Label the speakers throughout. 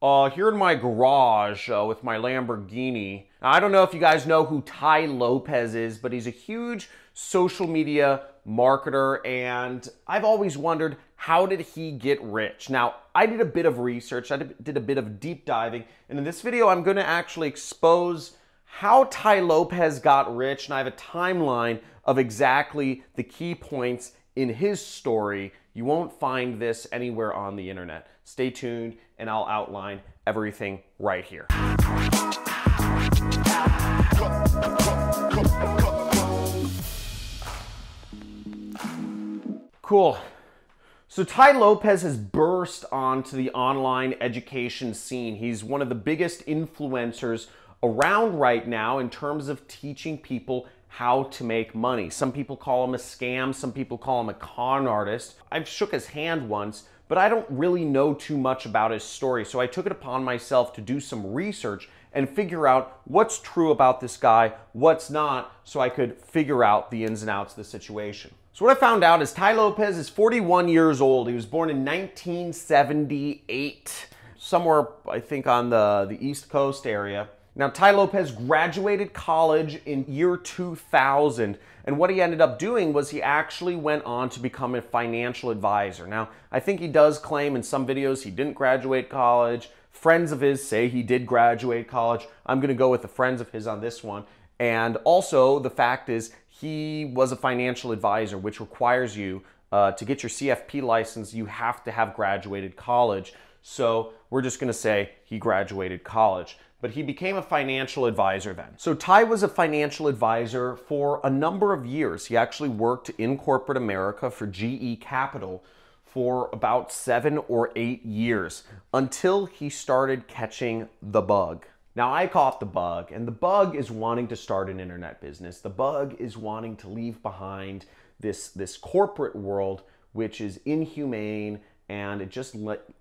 Speaker 1: Here in my garage with my Lamborghini. Now, I don't know if you guys know who Tai Lopez is, but he's a huge social media marketer, and I've always wondered, how did he get rich? Now, I did a bit of research, I did a bit of deep diving, and in this video, I'm gonna actually expose how Tai Lopez got rich, and I have a timeline of exactly the key points in his story. You won't find this anywhere on the internet. Stay tuned and I'll outline everything right here. Cool. So Tai Lopez has burst onto the online education scene. He's one of the biggest influencers around right now in terms of teaching people how to make money. Some people call him a scam, some people call him a con artist. I've shook his hand once, but I don't really know too much about his story, so I took it upon myself to do some research and figure out what's true about this guy, what's not, so I could figure out the ins and outs of the situation. So what I found out is Tai Lopez is 41 years old. He was born in 1978, somewhere, I think, on the East Coast area. Now, Tai Lopez graduated college in year 2000, and what he ended up doing was he actually went on to become a financial advisor. Now, I think he does claim in some videos he didn't graduate college. Friends of his say he did graduate college. I'm gonna go with the friends of his on this one. And also, the fact is, he was a financial advisor, which requires you, to get your CFP license, you have to have graduated college. So we're just gonna say he graduated college. But he became a financial advisor then. So Tai was a financial advisor for a number of years. He actually worked in corporate America for GE Capital for about 7 or 8 years until he started catching the bug. Now, I caught the bug, and the bug is wanting to start an internet business. The bug is wanting to leave behind this corporate world, which is inhumane, and it just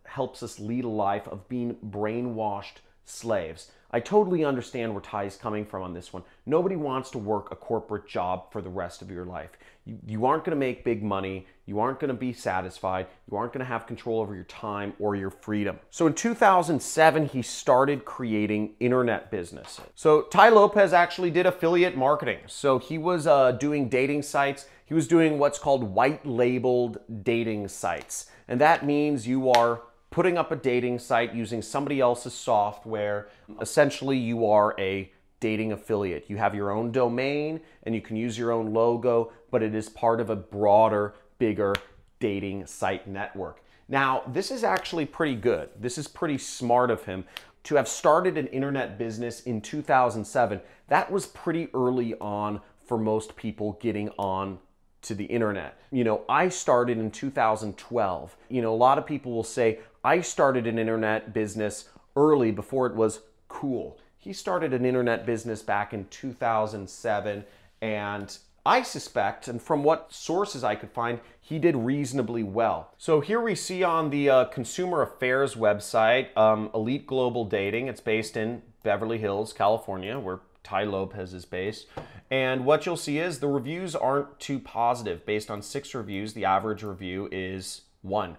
Speaker 1: helps us lead a life of being brainwashed slaves. I totally understand where Ty's coming from on this one. Nobody wants to work a corporate job for the rest of your life. You aren't going to make big money. You aren't going to be satisfied. You aren't going to have control over your time or your freedom. So in 2007, he started creating internet business. So Tai Lopez actually did affiliate marketing. So he was doing dating sites. He was doing what's called white labeled dating sites. And that means you are putting up a dating site using somebody else's software. Essentially, you are a dating affiliate. You have your own domain and you can use your own logo, but it is part of a broader, bigger dating site network. Now, this is actually pretty good. This is pretty smart of him to have started an internet business in 2007. That was pretty early on for most people getting on to the internet. You know, I started in 2012. You know, a lot of people will say, I started an internet business early before it was cool. He started an internet business back in 2007, and I suspect, and from what sources I could find, he did reasonably well. So here we see on the Consumer Affairs website, Elite Global Dating. It's based in Beverly Hills, California, where Tai Lopez is based. And what you'll see is the reviews aren't too positive. Based on 6 reviews, the average review is 1.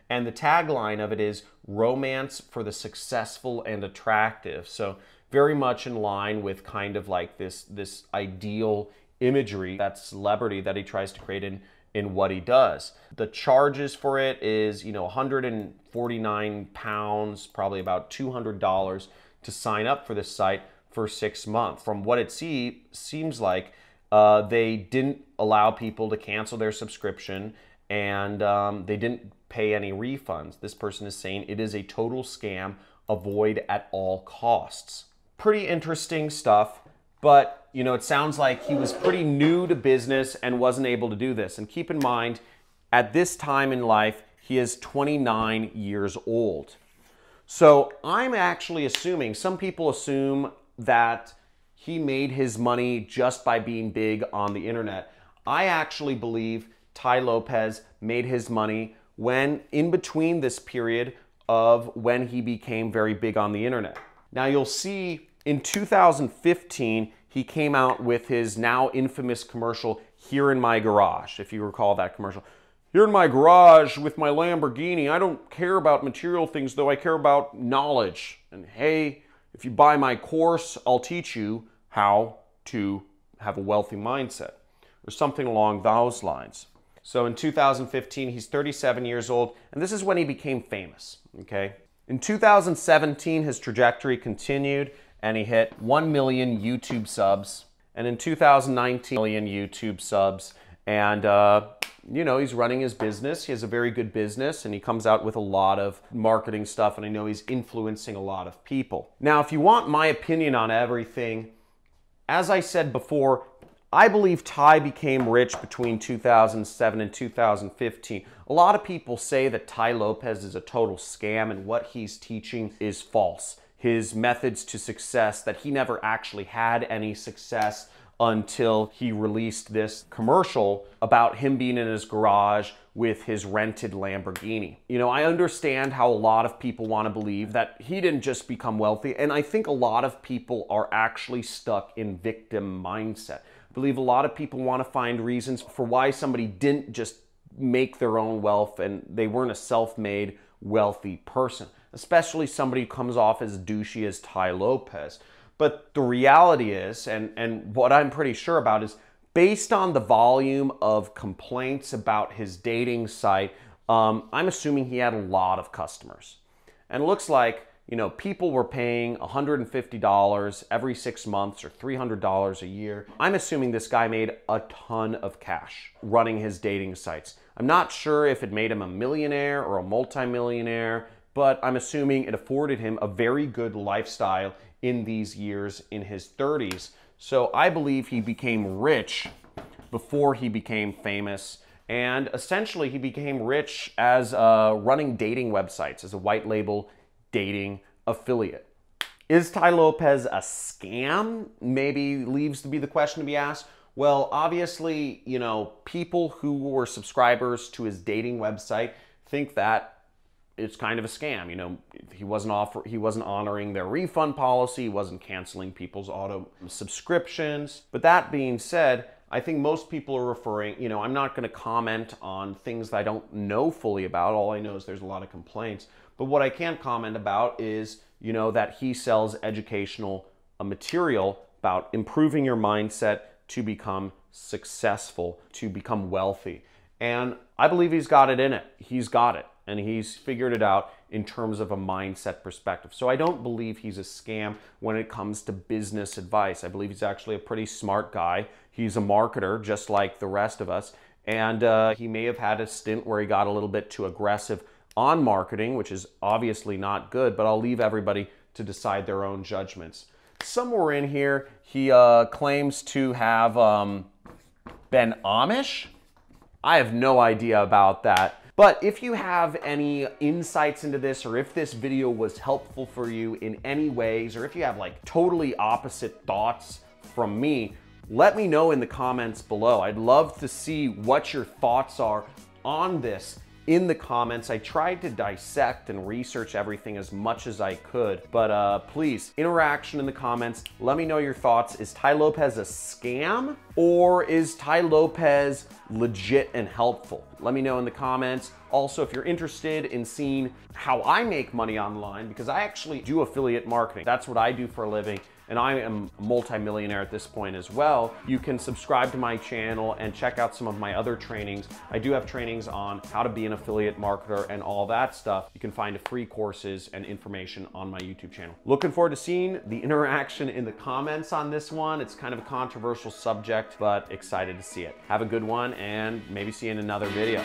Speaker 1: And the tagline of it is romance for the successful and attractive. So very much in line with kind of like this ideal imagery, that celebrity that he tries to create in what he does. The charges for it is, you know, 149 pounds, probably about $200 to sign up for this site for 6 months. From what it seems like, they didn't allow people to cancel their subscription, and they didn't pay any refunds. This person is saying it is a total scam, avoid at all costs. Pretty interesting stuff, but you know, it sounds like he was pretty new to business and wasn't able to do this. And keep in mind, at this time in life, he is 29 years old. So I'm actually assuming, some people assume that he made his money just by being big on the internet. I actually believe Tai Lopez made his money when in between this period of when he became very big on the internet. Now you'll see in 2015, he came out with his now infamous commercial, Here in My Garage, if you recall that commercial. here in my garage with my Lamborghini, I don't care about material things, though I care about knowledge. And hey, if you buy my course, I'll teach you how to have a wealthy mindset, or something along those lines. So in 2015, he's 37 years old, and this is when he became famous, okay? In 2017, his trajectory continued, and he hit 1 million YouTube subs. And in 2019, 1 million YouTube subs. And, you know, he's running his business. He has a very good business, and he comes out with a lot of marketing stuff, and I know he's influencing a lot of people. Now, if you want my opinion on everything, as I said before, I believe Tai became rich between 2007 and 2015. A lot of people say that Tai Lopez is a total scam and what he's teaching is false. His methods to success, that he never actually had any success until he released this commercial about him being in his garage with his rented Lamborghini. You know, I understand how a lot of people want to believe that he didn't just become wealthy, and I think a lot of people are actually stuck in victim mindset. I believe a lot of people want to find reasons for why somebody didn't just make their own wealth and they weren't a self-made wealthy person, especially somebody who comes off as douchey as Tai Lopez. But the reality is, and what I'm pretty sure about is, based on the volume of complaints about his dating site, I'm assuming he had a lot of customers. And it looks like, you know, people were paying $150 every 6 months or $300 a year. I'm assuming this guy made a ton of cash running his dating sites. I'm not sure if it made him a millionaire or a multimillionaire, but I'm assuming it afforded him a very good lifestyle in these years in his 30s. So I believe he became rich before he became famous. And essentially he became rich as running dating websites, as a white label dating affiliate. Is Tai Lopez a scam? Maybe leaves to be the question to be asked. Well, obviously, you know, people who were subscribers to his dating website think that it's kind of a scam. You know, he wasn't honoring their refund policy, he wasn't canceling people's auto subscriptions. But that being said, I think most people are referring, you know, I'm not going to comment on things that I don't know fully about. All I know is there's a lot of complaints. But what I can comment about is, you know, that he sells educational material about improving your mindset to become successful, to become wealthy. And I believe he's got it in it. He's got it. And he's figured it out in terms of a mindset perspective. So I don't believe he's a scam when it comes to business advice. I believe he's actually a pretty smart guy. He's a marketer just like the rest of us. And he may have had a stint where he got a little bit too aggressive on marketing, which is obviously not good, but I'll leave everybody to decide their own judgments. Somewhere in here, he claims to have been Amish. I have no idea about that. But if you have any insights into this, or if this video was helpful for you in any ways, or if you have like totally opposite thoughts from me, let me know in the comments below. I'd love to see what your thoughts are on this in the comments. I tried to dissect and research everything as much as I could, but please, interaction in the comments. Let me know your thoughts. Is Tai Lopez a scam, or is Tai Lopez legit and helpful? Let me know in the comments. Also, if you're interested in seeing how I make money online, because I actually do affiliate marketing. That's what I do for a living, and I am a multi-millionaire at this point as well. You can subscribe to my channel and check out some of my other trainings. I do have trainings on how to be an affiliate marketer and all that stuff. You can find free courses and information on my YouTube channel. Looking forward to seeing the interaction in the comments on this one. It's kind of a controversial subject, but excited to see it. Have a good one, and maybe see you in another video.